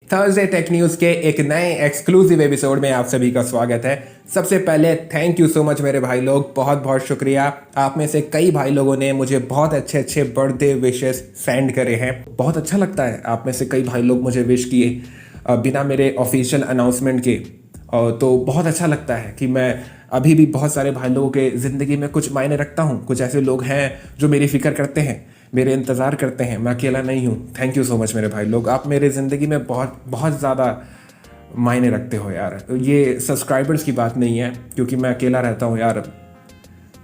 Thursday tech news के एक नए एक्सक्लूसिव एपिसोड में आप सभी का स्वागत है। सबसे पहले थैंक यू सो मच मेरे भाई लोग, बहुत बहुत शुक्रिया। आप में से कई भाई लोगों ने मुझे बहुत अच्छे अच्छे बर्थडे विशेस सेंड करे हैं। बहुत अच्छा लगता है, आप में से कई भाई लोग मुझे विश किए बिना मेरे ऑफिशियल अनाउंसमेंट के। तो बहुत अच्छा लगता है कि मैं अभी भी बहुत सारे भाई लोगों के ज़िंदगी में कुछ मायने रखता हूँ। कुछ ऐसे लोग हैं जो मेरी फिक्र करते हैं, मेरे इंतज़ार करते हैं। मैं अकेला नहीं हूँ। थैंक यू सो मच मेरे भाई लोग, आप मेरे ज़िंदगी में बहुत बहुत ज़्यादा मायने रखते हो यार। ये सब्सक्राइबर्स की बात नहीं है, क्योंकि मैं अकेला रहता हूँ यार।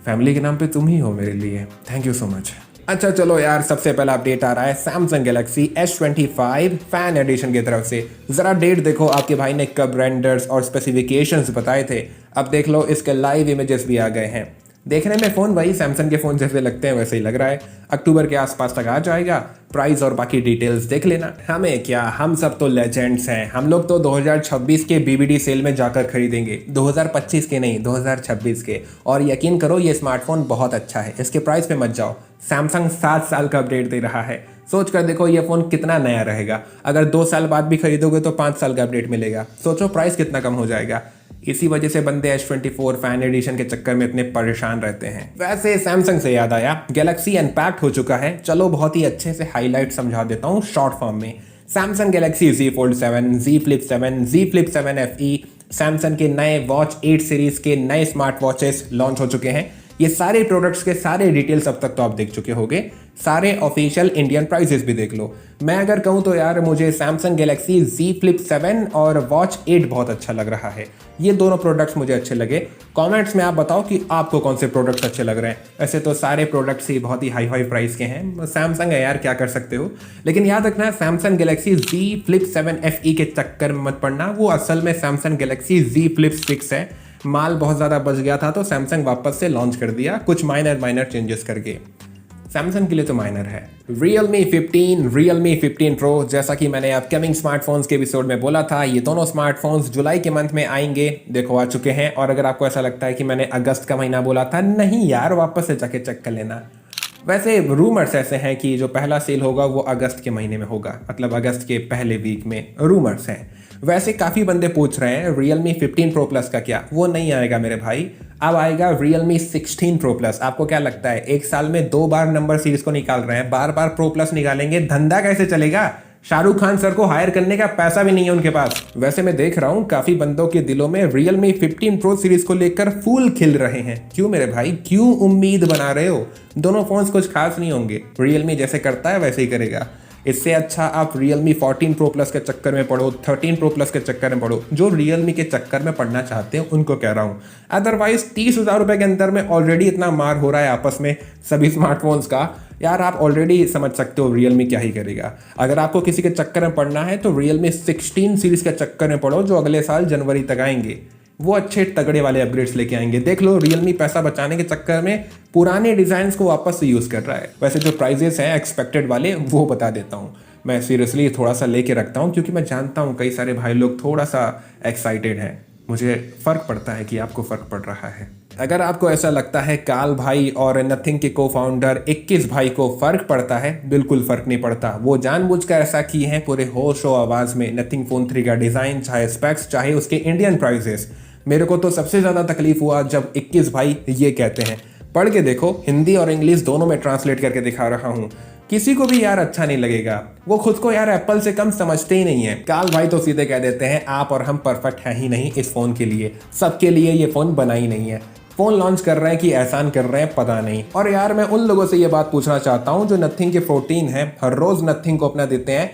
फैमिली के नाम पे तुम ही हो मेरे लिए। Thank you so much. अच्छा चलो यार, सबसे पहला अपडेट आ रहा है Samsung Galaxy S25 fan addition की तरफ से। ज़रा डेट देखो, आपके भाई ने कब रेंडर्स और स्पेसिफिकेशंस बताए थे, अब देख लो इसके लाइव इमेजेस भी आ गए हैं। देखने में फ़ोन वही सैमसंग के फ़ोन जैसे लगते हैं वैसे ही लग रहा है। अक्टूबर के आसपास तक आ जाएगा। प्राइस और बाकी डिटेल्स देख लेना। हमें क्या, हम सब तो लेजेंड्स हैं। हम लोग तो 2026 के BBD सेल में जाकर खरीदेंगे, 2025 के नहीं, 2026 के। और यकीन करो ये स्मार्टफोन बहुत अच्छा है, इसके प्राइस पे मत जाओ। सैमसंग 7 साल का अपडेट दे रहा है। सोच कर देखो ये फ़ोन कितना नया रहेगा। अगर 2 साल बाद भी खरीदोगे तो 5 साल का अपडेट मिलेगा। सोचो प्राइस कितना कम हो जाएगा। इसी वजह से बंदे S24 फैन एडिशन के चक्कर में इतने परेशान रहते हैं। वैसे सैमसंग से याद आया, गैलेक्सी अनपैक्ड हो चुका है। चलो बहुत ही अच्छे से हाईलाइट समझा देता हूँ शॉर्ट फॉर्म में। Samsung Galaxy Z Fold 7, Z Flip 7, Z Flip 7 FE, Samsung के नए वॉच 8 सीरीज के नए स्मार्ट वॉचेस लॉन्च हो चुके हैं। ये सारे प्रोडक्ट्स के सारे डिटेल्स अब तक तो आप देख चुके होंगे। सारे ऑफिशियल इंडियन प्राइसेस भी देख लो। मैं अगर कहूँ तो यार मुझे सैमसंग गैलेक्सी Z Flip 7 और वॉच 8 बहुत अच्छा लग रहा है। ये दोनों प्रोडक्ट्स मुझे अच्छे लगे। कमेंट्स में आप बताओ कि आपको कौन से प्रोडक्ट्स अच्छे लग रहे हैं। वैसे तो सारे प्रोडक्ट्स ही बहुत ही हाई फाई प्राइस के हैं। सैमसंग है यार, क्या कर सकते हो। लेकिन याद रखना, Samsung Galaxy Z Flip 7 FE के चक्कर में मत पड़ना। वो असल में सैमसंग गैलेक्सी Z Flip 6 है। माल बहुत ज़्यादा बच गया था तो सैमसंग वापस से लॉन्च कर दिया, कुछ माइनर चेंजेस करके। सैमसंग के लिए तो माइनर है। Realme 15, Realme 15 Pro, जैसा कि मैंने अपकमिंग स्मार्टफोन्स के एपिसोड में बोला था, ये दोनों स्मार्टफोन्स जुलाई के मंथ में आएंगे। देखो आ चुके हैं। और अगर आपको ऐसा लगता है कि मैंने अगस्त का महीना बोला था, नहीं यार, वापस से जाके चेक कर लेना। वैसे रूमर्स ऐसे हैं कि जो पहला सेल होगा वो अगस्त के महीने में होगा, मतलब अगस्त के पहले वीक में, रूमर्स हैं। वैसे काफ़ी बंदे पूछ रहे हैं Realme 15 Pro Plus का क्या। वो नहीं आएगा मेरे भाई, अब आएगा Realme 16 Pro Plus। आपको क्या लगता है, एक साल में 2 बार नंबर सीरीज को निकाल रहे हैं, बार बार Pro Plus निकालेंगे, धंधा कैसे चलेगा। शाहरुख खान सर को हायर करने का पैसा भी नहीं है उनके पास। वैसे मैं देख रहा हूँ काफी बंदों के दिलों में Realme 15 Pro सीरीज को लेकर फूल खिल रहे हैं। क्यों मेरे भाई, क्यों उम्मीद बना रहे हो। दोनों फोन्स कुछ खास नहीं होंगे, Realme जैसे करता है वैसे ही करेगा। इससे अच्छा आप Realme 14 Pro Plus के चक्कर में पड़ो, 13 Pro Plus के चक्कर में पड़ो। जो Realme के चक्कर में पढ़ना चाहते हैं उनको कह रहा हूँ। अदरवाइज 30,000 रुपये के अंदर में ऑलरेडी इतना मार हो रहा है आपस में सभी स्मार्टफोन्स का, यार आप ऑलरेडी समझ सकते हो Realme क्या ही करेगा। अगर आपको किसी के चक्कर में पड़ना है तो Realme 16 सीरीज के चक्कर में पड़ो, जो अगले साल जनवरी तक आएंगे। वो अच्छे तगड़े वाले अपग्रेड्स लेके आएंगे। देख लो Realme पैसा बचाने के चक्कर में पुराने डिज़ाइंस को वापस से यूज़ कर रहा है। वैसे जो प्राइजेस हैं एक्सपेक्टेड वाले वो बता देता हूँ। मैं सीरियसली थोड़ा सा लेके रखता हूँ, क्योंकि मैं जानता हूँ कई सारे भाई लोग थोड़ा सा एक्साइटेड हैं। मुझे फ़र्क पड़ता है कि आपको फ़र्क पड़ रहा है। अगर आपको ऐसा लगता है काल भाई और नथिंग के को फाउंडर 21 भाई को फ़र्क पड़ता है, बिल्कुल फ़र्क नहीं पड़ता। वो जानबूझकर ऐसा किए हैं पूरे होश और आवाज़ में। नथिंग फ़ोन 3 का डिज़ाइन, चाहे स्पेक्स, चाहे उसके इंडियन प्राइजेस। मेरे को तो सबसे ज़्यादा तकलीफ हुआ जब 21 भाई ये कहते हैं। पढ़ के देखो, हिंदी और इंग्लिश दोनों में ट्रांसलेट करके दिखा रहा हूँ। किसी को भी यार अच्छा नहीं लगेगा। वो खुद को यार एप्पल से कम समझते ही नहीं है। काल भाई तो सीधे कह देते हैं आप और हम परफेक्ट है ही नहीं इस फ़ोन के लिए, सबके लिए ये फ़ोन बना ही नहीं है। फ़ोन लॉन्च कर रहे हैं कि एहसान कर रहे हैं पता नहीं। और यार मैं उन लोगों से ये बात पूछना चाहता हूँ जो नथिंग के 14 है, हर रोज़ नथिंग को अपना देते हैं।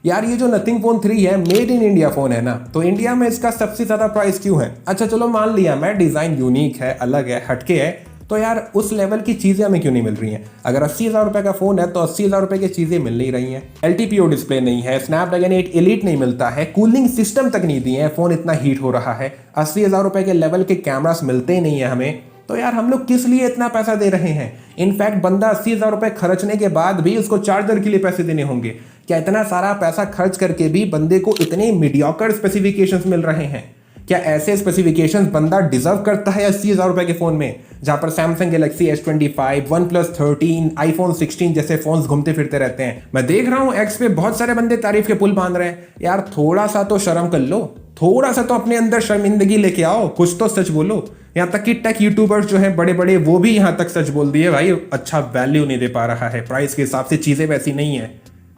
यार ये जो नथिंग फ़ोन 3 है, मेड इन इंडिया फ़ोन है ना, तो इंडिया में इसका सबसे ज़्यादा प्राइस क्यों है। अच्छा चलो मान लिया मैं, डिज़ाइन यूनिक है, अलग है, हटके है, तो यार उस लेवल की चीज़ें हमें क्यों नहीं मिल रही हैं। अगर 80,000 रुपये का फ़ोन है तो 80,000 रुपये की चीज़ें मिल नहीं रही हैं। LTPO डिस्प्ले नहीं है, स्नैपड्रैगन 8 एलीट नहीं मिलता है, कूलिंग सिस्टम तक नहीं दिए हैं, फ़ोन इतना हीट हो रहा है। 80,000 रुपये के लेवल के कैमरास मिलते ही नहीं है हमें। तो यार हम लोग किस लिए इतना पैसा दे रहे हैं। इनफैक्ट बंदा 80,000 रुपये खर्चने के बाद भी उसको चार्जर के लिए पैसे देने होंगे। क्या इतना सारा पैसा खर्च करके भी बंदे को इतने मीडियोकर स्पेसिफिकेशंस मिल रहे हैं। क्या ऐसे स्पेसिफिकेशंस बंदा डिजर्व करता है 80,000 रुपए के फोन में, जहां पर Samsung Galaxy S25, OnePlus 13, iPhone 16 जैसे फोन्स घूमते फिरते रहते हैं। मैं देख रहा हूँ एक्स पे बहुत सारे बंदे तारीफ के पुल बांध रहे हैं। यार थोड़ा सा तो शर्म कर लो, थोड़ा सा तो अपने अंदर शर्मिंदगी लेके आओ, कुछ तो सच बोलो। यहाँ तक कि टेक यूट्यूबर्स जो है बड़े बड़े, वो भी यहाँ तक सच बोल दिए भाई अच्छा वैल्यू नहीं दे पा रहा है, प्राइस के हिसाब से चीजें वैसी नहीं है,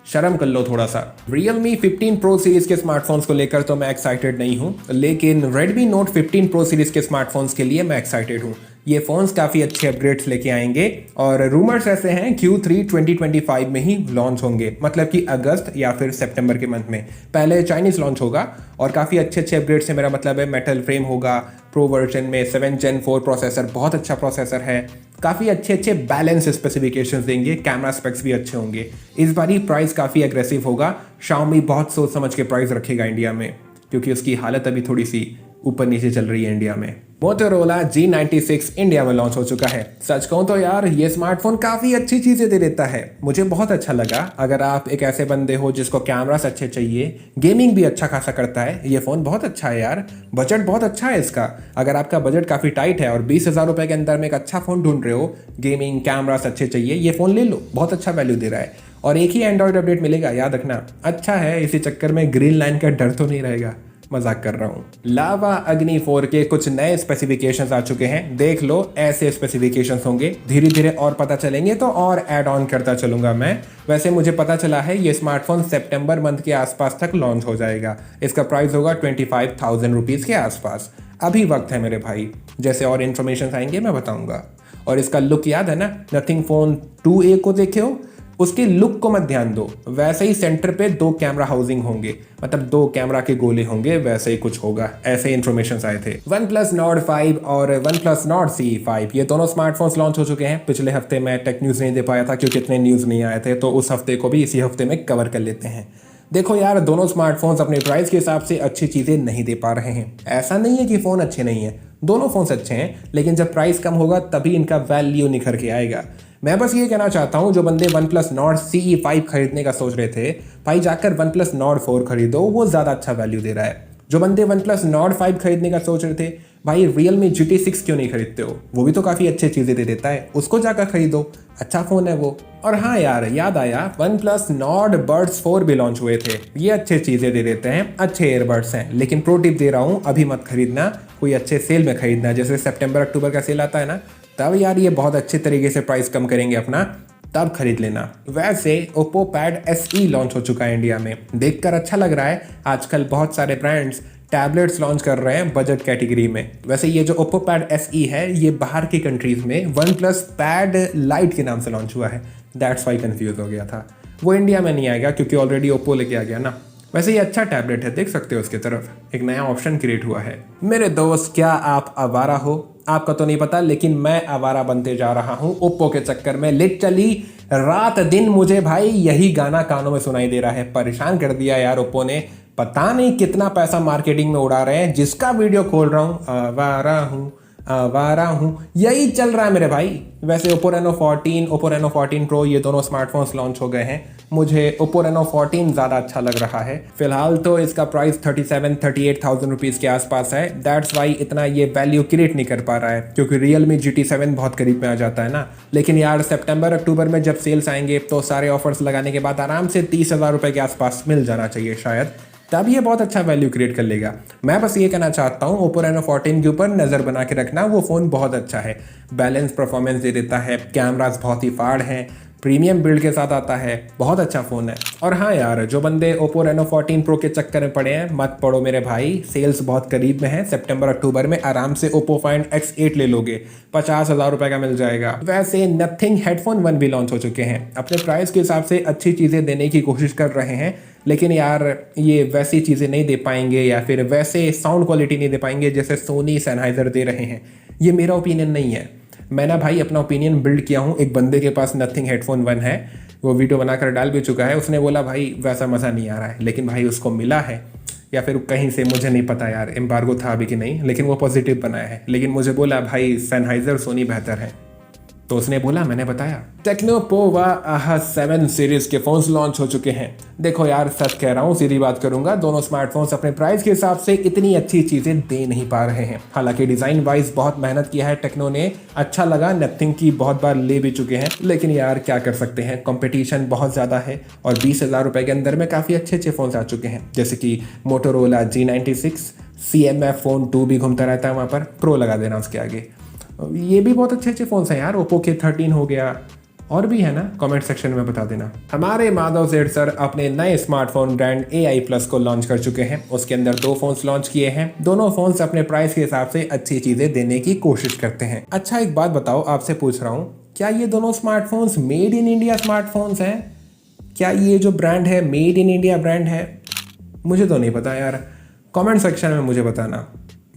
शर्म कर लो थोड़ा सा। Realme 15 Pro सीरीज के स्मार्टफोन्स को लेकर तो मैं एक्साइटेड नहीं हूं, लेकिन Redmi Note 15 Pro सीरीज के स्मार्टफोन्स के लिए मैं एक्साइटेड हूं। ये फोन्स काफी अच्छे अपग्रेड्स लेके आएंगे और रूमर्स ऐसे हैं Q3 2025 में ही लॉन्च होंगे, मतलब कि अगस्त या फिर सितंबर के मंथ में पहले चाइनीज लॉन्च होगा। और काफी अच्छे अच्छे अपग्रेड से मेरा मतलब है मेटल फ्रेम होगा, प्रो वर्जन में 7 Gen 4 प्रोसेसर, बहुत अच्छा प्रोसेसर है, काफ़ी अच्छे अच्छे बैलेंस स्पेसिफिकेशंस देंगे, कैमरा स्पेक्स भी अच्छे होंगे। इस बार ही प्राइस काफ़ी एग्रेसिव होगा, Xiaomi बहुत सोच समझ के प्राइस रखेगा इंडिया में, क्योंकि उसकी हालत अभी थोड़ी सी ऊपर नीचे चल रही है इंडिया में। Motorola G96 इंडिया में लॉन्च हो चुका है। सच कहूँ तो यार ये स्मार्टफोन काफ़ी अच्छी चीज़ें दे देता है, मुझे बहुत अच्छा लगा। अगर आप एक ऐसे बंदे हो जिसको कैमरास अच्छे चाहिए, गेमिंग भी अच्छा खासा करता है, ये फ़ोन बहुत अच्छा है यार। बजट बहुत अच्छा है इसका, अगर आपका बजट काफ़ी टाइट है और 20,000 रुपये के अंदर में एक अच्छा फ़ोन ढूंढ रहे हो, गेमिंग कैमरास अच्छे चाहिए, ये फ़ोन ले लो, बहुत अच्छा वैल्यू दे रहा है। और एक ही एंड्रॉयड अपडेट मिलेगा, याद रखना। अच्छा है, इसी चक्कर में ग्रीन लाइन का डर तो नहीं रहेगा, मजाक कर रहा हूँ। लावा अग्नि 4 के कुछ नए स्पेसिफिकेशंस आ चुके हैं, देख लो ऐसे स्पेसिफिकेशंस होंगे, धीरे धीरे और पता चलेंगे तो और ऐड ऑन करता चलूंगा मैं। वैसे मुझे पता चला है ये स्मार्टफोन सितंबर मंथ के आसपास तक लॉन्च हो जाएगा। इसका प्राइस होगा 25,000 रुपीज़ के आसपास। अभी वक्त है मेरे भाई, जैसे और इन्फॉर्मेशन आएंगे मैं बताऊंगा। और इसका लुक याद है ना, नथिंग फोन 2A को देखे हो, उसके लुक को मत ध्यान दो, वैसे ही सेंटर पे 2 कैमरा हाउसिंग होंगे, मतलब 2 कैमरा के गोले होंगे, वैसे ही कुछ होगा, ऐसे इन्फॉर्मेशन आए थे। OnePlus Nord 5 और OnePlus Nord CE5 ये दोनों स्मार्टफोन्स लॉन्च हो चुके हैं। पिछले हफ्ते मैं टेक न्यूज़ नहीं दे पाया था क्योंकि इतने न्यूज़ नहीं आए थे, तो उस हफ्ते को भी इसी हफ्ते में कवर कर लेते हैं। देखो यार, दोनों स्मार्टफोन्स अपने प्राइस के हिसाब से अच्छी चीज़ें नहीं दे पा रहे हैं। ऐसा नहीं है कि फ़ोन अच्छे नहीं है, दोनों फ़ोन्स अच्छे हैं, लेकिन जब प्राइस कम होगा तभी इनका वैल्यू निखर के आएगा। मैं बस ये कहना चाहता हूँ, जो बंदे OnePlus Nord CE5 खरीदने का सोच रहे थे, भाई जाकर OnePlus Nord 4 खरीदो, वो ज़्यादा अच्छा वैल्यू दे रहा है। जो बंदे OnePlus Nord 5 खरीदने का सोच रहे थे, भाई Realme GT6 क्यों नहीं खरीदते हो, वो भी तो काफ़ी अच्छी चीज़ें दे देता है, उसको जाकर खरीदो, अच्छा फ़ोन है वो। और हाँ यार, याद आया, OnePlus Nord Buds 4 भी लॉन्च हुए थे, ये अच्छे चीज़ें दे देते हैं, अच्छे ईयरबड्स हैं। लेकिन प्रो टिप दे रहा हूँ, अभी मत खरीदना, कोई अच्छे सेल में खरीदना, जैसे सितंबर अक्टूबर का सेल आता है ना, तब यार ये बहुत अच्छे तरीके से प्राइस कम करेंगे अपना, तब खरीद लेना। वैसे Oppo Pad SE लॉन्च हो चुका है इंडिया में, देखकर अच्छा लग रहा है। आजकल बहुत सारे ब्रांड्स टैबलेट्स लॉन्च कर रहे हैं बजट कैटेगरी में। वैसे ये जो Oppo Pad SE है, ये बाहर की कंट्रीज में OnePlus Pad Lite के नाम से लॉन्च हुआ है, दैट्स वाई कंफ्यूज हो गया था। वो इंडिया में नहीं आएगा क्योंकि ऑलरेडी Oppo लेके आ गया ना। वैसे ये अच्छा टैबलेट है, देख सकते हो उसकी तरफ, एक नया ऑप्शन क्रिएट हुआ है। मेरे दोस्त, क्या आप आवारा हो? आपका तो नहीं पता, लेकिन मैं आवारा बनते जा रहा हूँ ओप्पो के चक्कर में। लिटरली रात दिन मुझे भाई यही गाना कानों में सुनाई दे रहा है, परेशान कर दिया यार ओप्पो ने। पता नहीं कितना पैसा मार्केटिंग में उड़ा रहे हैं, जिसका वीडियो खोल रहा हूँ आवारा हूँ आवारा हूँ, यही चल रहा है मेरे भाई। वैसे Oppo Reno 14, Oppo Reno 14 Pro ये दोनों स्मार्टफोन्स लॉन्च हो गए हैं। मुझे Oppo Reno 14 ज़्यादा अच्छा लग रहा है। फिलहाल तो इसका प्राइस 38,000 रुपीज़ के आसपास है, दैट्स वाई इतना ये वैल्यू क्रिएट नहीं कर पा रहा है, क्योंकि Realme GT7 बहुत करीब में आ जाता है ना। लेकिन यार सितंबर अक्टूबर में जब सेल्स आएंगे तो सारे ऑफर्स लगाने के बाद आराम से 30,000 रुपये के आसपास मिल जाना चाहिए शायद, तब ये बहुत अच्छा वैल्यू क्रिएट कर लेगा। मैं बस ये कहना चाहता हूँ, Oppo Reno 14 के ऊपर नज़र बना के रखना, वो फ़ोन बहुत अच्छा है, बैलेंस परफॉर्मेंस दे देता है, कैमरास बहुत ही फाड़ हैं, प्रीमियम बिल्ड के साथ आता है, बहुत अच्छा फ़ोन है। और हाँ यार, जो बंदे Oppo Reno 14 Pro के चक्कर में पड़े हैं, मत पड़ो मेरे भाई, सेल्स बहुत करीब में है। सितंबर अक्टूबर में आराम से Oppo Find X8 ले लोगे, 50,000 रुपये का मिल जाएगा। वैसे नथिंग हेडफोन 1 भी लॉन्च हो चुके हैं, अपने प्राइस के हिसाब से अच्छी चीज़ें देने की कोशिश कर रहे हैं, लेकिन यार ये वैसी चीज़ें नहीं दे पाएंगे या फिर वैसे साउंड क्वालिटी नहीं दे पाएंगे जैसे सोनी सैनहाइजर दे रहे हैं। ये मेरा ओपिनियन नहीं है, मैं ना भाई अपना ओपिनियन बिल्ड किया हूँ। एक बंदे के पास नथिंग हेडफोन 1 है, वो वीडियो बनाकर डाल भी चुका है, उसने बोला भाई वैसा मज़ा नहीं आ रहा है, लेकिन भाई उसको मिला है, या फिर कहीं से मुझे नहीं पता यार, एम्बार्गो था अभी कि नहीं, लेकिन वो पॉजिटिव बनाया है। लेकिन मुझे बोला भाई सैनहाइजर सोनी बेहतर है, तो उसने बोला मैंने बताया। टेक्नो पोवा आहा 7 सीरीज के फोन्स लॉन्च हो चुके हैं। देखो यार सच कह रहा हूँ, सीधी बात करूंगा, दोनों स्मार्टफोन्स अपने प्राइस के हिसाब से इतनी अच्छी चीजें दे नहीं पा रहे हैं। हालांकि डिजाइन वाइज बहुत मेहनत किया है टेक्नो ने, अच्छा लगा, नथिंग की बहुत बार ले भी चुके हैं, लेकिन यार क्या कर सकते हैं, कंपटीशन बहुत ज्यादा है और 20,000 रुपए के अंदर में काफी अच्छे अच्छे फोन्स आ चुके हैं, जैसे कि मोटोरोला G96, CMF फोन 2 भी घूमता रहता है वहां पर, प्रो लगा देना उसके आगे। ये भी बहुत अच्छे अच्छे फोन्स हैं यार, ओप्पो के 13 हो गया, और भी है ना, कमेंट सेक्शन में बता देना। हमारे माधव सेठ सर अपने नए स्मार्टफोन ब्रांड AI+ को लॉन्च कर चुके हैं। उसके अंदर 2 फोन्स लॉन्च किए हैं। दोनों फोन्स अपने प्राइस के हिसाब से अच्छी चीजें देने की कोशिश करते हैं। अच्छा एक बात बताओ, आपसे पूछ रहा हूँ, क्या ये दोनों smartphones made in India smartphones हैं? क्या ये जो ब्रांड है मेड इन इंडिया ब्रांड है? मुझे तो नहीं पता यार, कमेंट सेक्शन में मुझे बताना।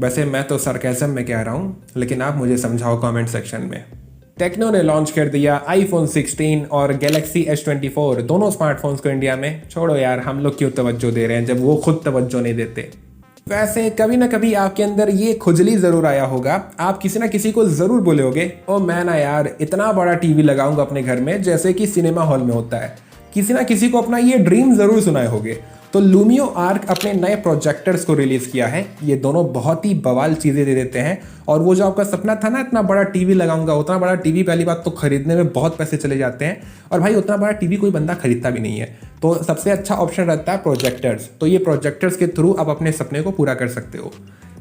वैसे मैं तो सरकैज़म में कह रहा हूँ, लेकिन आप मुझे समझाओ कमेंट सेक्शन में। टेक्नो ने लॉन्च कर दिया iPhone 16 और Galaxy S24, दोनों स्मार्टफोन्स को इंडिया में। छोड़ो यार, हम लोग क्यों तवज्जो दे रहे हैं जब वो खुद तवज्जो नहीं देते। वैसे कभी ना कभी आपके अंदर ये खुजली जरूर आया होगा, आप किसी ना किसी को जरूर बोले होगे, ओ मैं ना यार इतना बड़ा टीवी लगाऊंगा अपने घर में जैसे कि सिनेमा हॉल में होता है। किसी ना किसी को अपना ये ड्रीम जरूर सुनाए होगे। तो लूमियो आर्क अपने नए प्रोजेक्टर्स को रिलीज किया है। ये दोनों बहुत ही बवाल चीजें दे देते हैं, और वो जो आपका सपना था ना इतना बड़ा टीवी लगाऊंगा, उतना बड़ा टीवी पहली बात तो खरीदने में बहुत पैसे चले जाते हैं, और भाई उतना बड़ा टीवी कोई बंदा खरीदता भी नहीं है। तो सबसे अच्छा ऑप्शन रहता है प्रोजेक्टर्स। तो ये प्रोजेक्टर्स के थ्रू आप अपने सपने को पूरा कर सकते हो।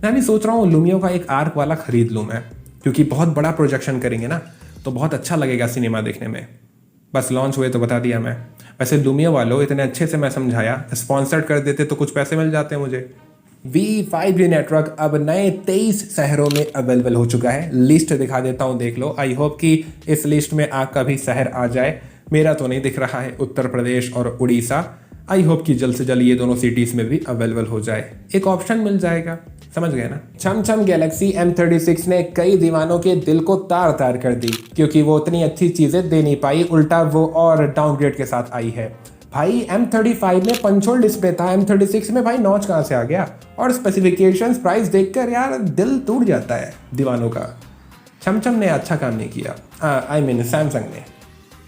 मैं भी सोच रहा हूँ लूमियो का एक आर्क वाला खरीद लूँ मैं, क्योंकि बहुत बड़ा प्रोजेक्शन करेंगे ना तो बहुत अच्छा लगेगा सिनेमा देखने में। बस लॉन्च हुए तो बता दिया मैं। वैसे लूमियो वालों, इतने अच्छे से मैं समझाया, स्पॉन्सर्ड कर देते तो कुछ पैसे मिल जाते हैं मुझे। V5G नेटवर्क अब नए 23 शहरों में अवेलेबल हो चुका है। लिस्ट दिखा देता हूँ, देख लो। आई होप कि इस लिस्ट में आपका भी शहर आ जाए। मेरा तो नहीं दिख रहा है, उत्तर प्रदेश और उड़ीसा। आई होप कि जल्द से जल्द ये दोनों सिटीज़ में भी अवेलेबल हो जाए, एक ऑप्शन मिल जाएगा। समझ गए ना। छम गैलेक्सी M36 ने कई दीवानों के दिल को तार तार कर दी, क्योंकि वो उतनी अच्छी चीजें दे नहीं पाई, उल्टा वो और डाउनग्रेड के साथ आई है। भाई M35 में पंचोल डिस्प्ले था, M36 में भाई नॉच कहाँ से आ गया? और स्पेसिफिकेशंस प्राइस देखकर यार दिल टूट जाता है दीवानों का। छम ने अच्छा काम नहीं किया, आई मीन सैमसंग ने।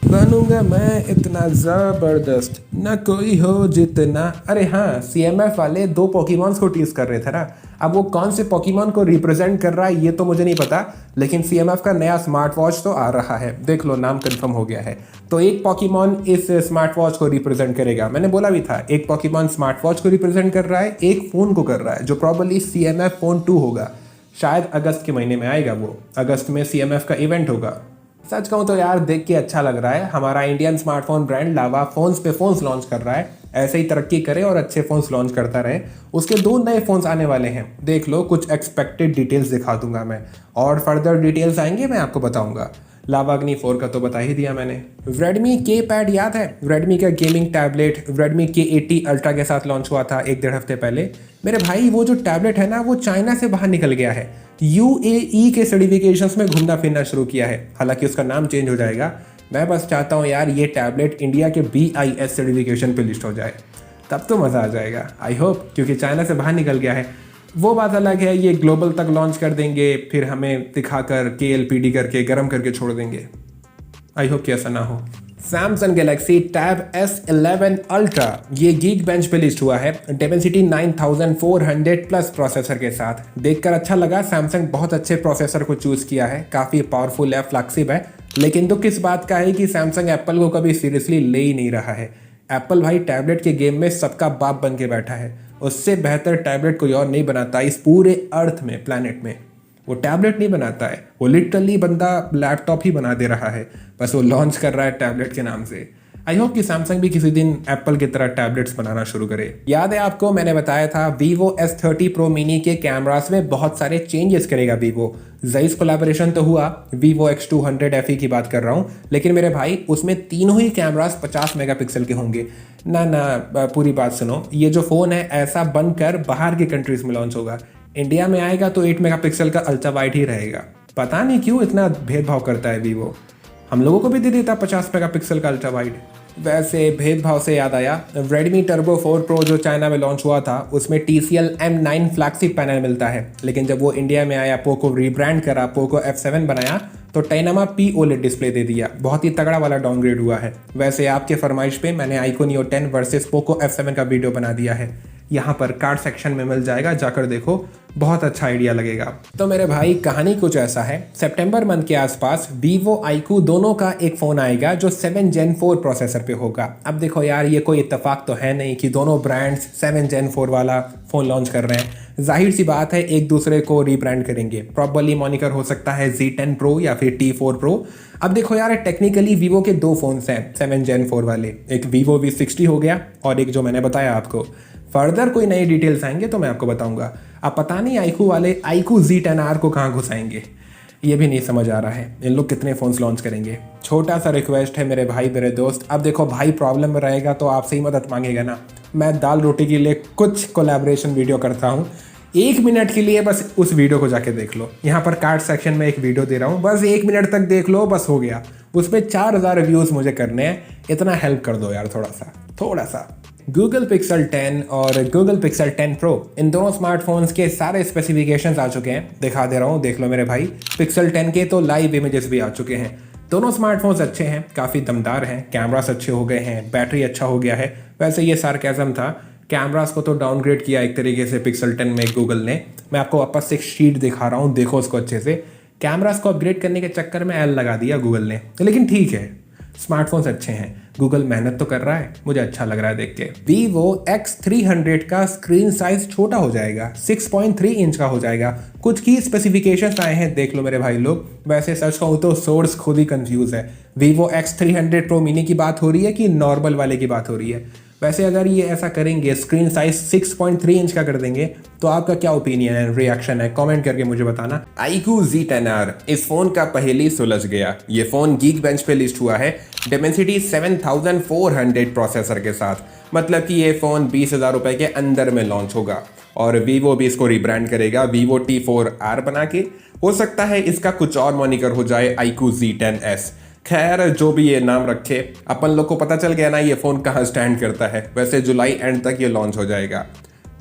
बनूंगा मैं इतना जबरदस्त, न कोई हो जितना। अरे हाँ, CMF वाले 2 पोकेमॉन्स को टीज कर रहे थे ना। अब वो कौन से पोकेमॉन को रिप्रेजेंट कर रहा है ये तो मुझे नहीं पता, लेकिन CMF का नया स्मार्ट वॉच तो आ रहा है। देख लो, नाम कंफर्म हो गया है। तो एक पोकेमॉन इस स्मार्ट वॉच को रिप्रेजेंट करेगा। मैंने बोला भी था, एक पोकेमॉन स्मार्ट वॉच को रिप्रेजेंट कर रहा है, एक फोन को कर रहा है, जो प्रॉबली CMF फोन 2 होगा। शायद अगस्त के महीने में आएगा वो। अगस्त में CMF का इवेंट होगा। सच कहूँ तो यार देख के अच्छा लग रहा है। हमारा इंडियन स्मार्टफोन ब्रांड लावा फोन्स पे फोन्स लॉन्च कर रहा है। ऐसे ही तरक्की करे और अच्छे फोन्स लॉन्च करता रहे। उसके 2 नए फोन्स आने वाले हैं, देख लो। कुछ एक्सपेक्टेड डिटेल्स दिखा दूंगा मैं, और फर्दर डिटेल्स आएंगे मैं आपको बताऊंगा। लावा अग्नि 4 का तो बता ही दिया मैंने। Redmi K Pad याद है? Redmi का gaming tablet Redmi K80 ultra के साथ लॉन्च हुआ था 1-1.5 हफ्ते पहले। मेरे भाई वो जो टैबलेट है ना, वो चाइना से बाहर निकल गया है। UAE के सर्टिफिकेशंस में घूमना फिरना शुरू किया है। हालांकि उसका नाम चेंज हो जाएगा। मैं बस चाहता हूँ यार ये टैबलेट इंडिया के BIS सर्टिफिकेशन पे लिस्ट हो जाए, तब तो मज़ा आ जाएगा। आई होप, क्योंकि चाइना से बाहर निकल गया है। वो बात अलग है, ये ग्लोबल तक लॉन्च कर देंगे, फिर हमें दिखाकर KLPD करके गर्म करके छोड़ देंगे। आई होप कि ऐसा ना हो। Samsung Galaxy tab S11 ultra ये गीक बेंच पे लिस्ट हुआ है Dimensity 9400 प्लस प्रोसेसर के साथ। देखकर अच्छा लगा, सैमसंग बहुत अच्छे प्रोसेसर को चूज किया है, काफ़ी पावरफुल है, फ्लैगशिप है। लेकिन दुख किस बात का है कि सैमसंग एप्पल को कभी सीरियसली ले ही नहीं रहा है। एप्पल भाई टैबलेट के गेम में सबका बाप बन के बैठा है। उससे बेहतर टैबलेट कोई और नहीं बनाता इस पूरे अर्थ में, प्लैनेट में। वो टैबलेट नहीं बनाता है, वो लिटरली बंदा लैपटॉप ही बना दे रहा है, बस वो लॉन्च कर रहा है टैबलेट के नाम से। आई होप कि सैमसंग भी किसी दिन एप्पल की तरह टैबलेट्स बनाना शुरू करे। याद है आपको, मैंने बताया था Vivo S30 Pro Mini के कैमरास में बहुत सारे चेंजेस करेगा Vivo। Zeiss कोलैबोरेशन तो हुआ, Vivo X200 FE की बात कर रहा हूँ, लेकिन मेरे भाई उसमें तीनों ही कैमरास 50 मेगापिक्सल के होंगे। ना पूरी बात सुनो, ये जो फ़ोन है ऐसा बनकर बाहर की कंट्रीज में लॉन्च होगा। इंडिया में आएगा तो 8 मेगापिक्सल का अल्ट्रा वाइड ही रहेगा। पता नहीं क्यों इतना भेदभाव करता है Vivo। हम लोगों को भी दे देता 50 मेगापिक्सल का अल्ट्रा वाइड। वैसे भेदभाव से याद आया, Redmi Turbo 4 Pro जो चाइना में लॉन्च हुआ था, उसमें TCL M9 फ्लैगशिप पैनल मिलता है, लेकिन जब वो इंडिया में आया, पोको रीब्रांड करा, पोको F7 बनाया, तो टाइनामा P OLED डिस्प्ले दे दिया, बहुत ही तगड़ा वाला डाउनग्रेड हुआ है। वैसे आपके फरमाइश पे मैंने iQOO Neo 10 versus Poco F7 का वीडियो बना दिया है, यहाँ पर कार्ड सेक्शन में मिल जाएगा, जाकर देखो, बहुत अच्छा आइडिया लगेगा। तो मेरे भाई कहानी कुछ ऐसा है, सितंबर मंथ के आसपास वीवो iQOO दोनों का एक फ़ोन आएगा जो 7 Gen 4 प्रोसेसर पे होगा। अब देखो यार, ये कोई इत्तेफाक तो है नहीं कि दोनों ब्रांड्स 7 Gen 4 वाला फ़ोन लॉन्च कर रहे हैं। जाहिर सी बात है एक दूसरे को रीब्रांड करेंगे, प्रॉबली मॉनिकर हो सकता है Z10 Pro या फिर T4 Pro। अब देखो यार, टेक्निकली वीवो के दो फ़ोन्स हैं 7 Gen 4 वाले, एक वीवो V60 हो गया और एक जो मैंने बताया आपको। फर्दर कोई नई डिटेल्स आएंगे तो मैं आपको बताऊंगा। अब पता नहीं iQOO वाले iQOO Z10R को कहाँ घुसाएंगे, ये भी नहीं समझ आ रहा है। इन लोग कितने फ़ोन्स लॉन्च करेंगे। छोटा सा रिक्वेस्ट है मेरे भाई मेरे दोस्त, अब देखो भाई प्रॉब्लम में रहेगा तो आपसे ही मदद मांगेगा ना। मैं दाल रोटी के लिए कुछ कोलैबोरेशन वीडियो करता हूँ, 1 मिनट के लिए बस उस वीडियो को जाके देख लो। यहाँ पर कार्ड सेक्शन में एक वीडियो दे रहा हूँ, बस 1 मिनट तक देख लो, बस हो गया। उसमें 4000 रिव्यूज़ मुझे करने हैं, इतना हेल्प कर दो यार थोड़ा सा। Google Pixel 10 और Google Pixel 10 Pro, इन दोनों स्मार्टफोन्स के सारे स्पेसिफिकेशंस आ चुके हैं, दिखा दे रहा हूँ, देख लो मेरे भाई। Pixel 10 के तो लाइव इमेजेस भी आ चुके हैं। दोनों स्मार्टफोन्स अच्छे हैं, काफ़ी दमदार हैं, कैमरास अच्छे हो गए हैं, बैटरी अच्छा हो गया है। वैसे ये सार्केज़म था, कैमरास को तो डाउनग्रेड किया एक तरीके से Pixel 10 में गूगल ने। मैं आपको वापस से एक शीट दिखा रहा हूँ, देखो उसको अच्छे से। कैमरास को अपग्रेड करने के चक्कर में एल लगा दिया गूगल ने, लेकिन ठीक है, स्मार्टफोन्स अच्छे हैं, गूगल मेहनत तो कर रहा है, मुझे अच्छा लग रहा है देख के। Vivo X300 का स्क्रीन साइज छोटा हो जाएगा, 6.3 इंच का हो जाएगा। कुछ की स्पेसिफिकेशंस आए हैं, देख लो मेरे भाई लोग। वैसे सच कहूँ तो सोर्स खुद ही कंफ्यूज है, Vivo X300 Pro Mini की बात हो रही है कि नॉर्मल वाले की बात हो रही है। वैसे अगर ये ऐसा करेंगे, स्क्रीन साइज 6.3 इंच का कर देंगे, तो आपका क्या ओपिनियन है, रिएक्शन है, कमेंट करके मुझे बताना। iQOO Z10R, इस फोन का पहेली सुलझ गया। ये फोन Geekbench पे लिस्ट हुआ है Dimensity 7400 प्रोसेसर के साथ, मतलब कि ये फोन 20,000 रुपए के अंदर में लॉन्च होगा। और वीवो भी इसको रिब्रांड करेगा Vivo T4R बना के। हो सकता है इसका कुछ और मॉनिकर हो जाए iQOO Z10S। खैर जो भी ये नाम रखे, अपन लोग को पता चल गया ना ये फ़ोन कहाँ स्टैंड करता है। वैसे जुलाई एंड तक ये लॉन्च हो जाएगा,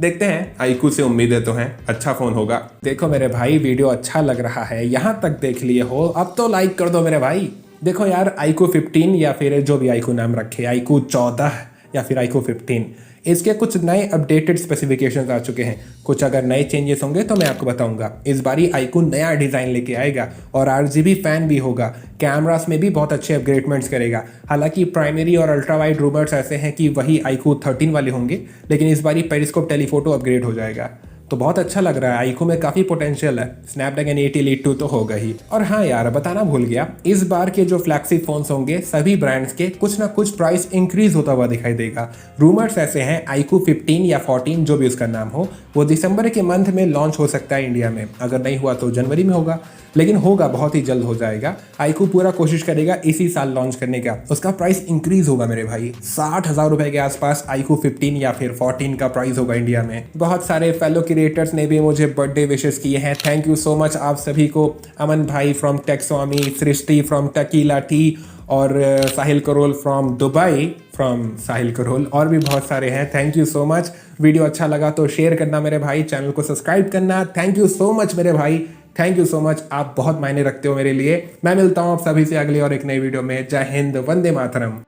देखते हैं। iQOO से उम्मीदें तो हैं, अच्छा फ़ोन होगा। देखो मेरे भाई, वीडियो अच्छा लग रहा है, यहाँ तक देख लिए हो, अब तो लाइक कर दो मेरे भाई। देखो यार, iQOO 15 या फिर जो भी iQOO नाम रखे, iQOO 14 या फिर iQOO 15, इसके कुछ नए अपडेटेड स्पेसिफिकेशंस आ चुके हैं। कुछ अगर नए चेंजेस होंगे तो मैं आपको बताऊंगा। इस बारी iQOO नया डिज़ाइन लेके आएगा और RGB फैन भी होगा। कैमरास में भी बहुत अच्छे अपग्रेडमेंट्स करेगा। हालांकि प्राइमरी और अल्ट्रा वाइड रूमर्स ऐसे हैं कि वही iQOO 13 वाले होंगे, लेकिन इस बारी पेरिस्कोप टेलीफोटो अपग्रेड हो जाएगा, तो बहुत अच्छा लग रहा है। iQOO में काफ़ी पोटेंशियल है। स्नैपड्रैगन 8 Elite 2 तो होगा ही। और हाँ यार, बताना भूल गया, इस बार के जो फ्लैगशिप फोन्स होंगे सभी ब्रांड्स के कुछ ना कुछ प्राइस इंक्रीज होता हुआ दिखाई देगा। रूमर्स ऐसे हैं iQOO 15 या 14 जो भी उसका नाम हो, वो दिसंबर के मंथ में लॉन्च हो सकता है इंडिया में। अगर नहीं हुआ तो जनवरी में होगा, लेकिन होगा, बहुत ही जल्द हो जाएगा। iQOO पूरा कोशिश करेगा इसी साल लॉन्च करने का। उसका प्राइस इंक्रीज होगा मेरे भाई, 60,000 रुपए के आसपास iQOO 15 या फिर 14 का प्राइस होगा इंडिया में। बहुत सारे फेलो क्रिएटर्स ने भी मुझे बर्थडे विशेस किए हैं, थैंक यू सो मच आप सभी को। अमन भाई from Tech Swami, Srishti from Tequila Tea, और Sahil Karol from Dubai, from Sahil Karol, और भी बहुत सारे हैं। Thank you so much. Video अच्छा लगा तो शेयर करना मेरे भाई, चैनल को सब्सक्राइब करना। थैंक यू सो मच मेरे भाई, थैंक यू सो मच, आप बहुत मायने रखते हो मेरे लिए। मैं मिलता हूँ आप सभी से अगली और एक नई वीडियो में। जय हिंद, वंदे मातरम।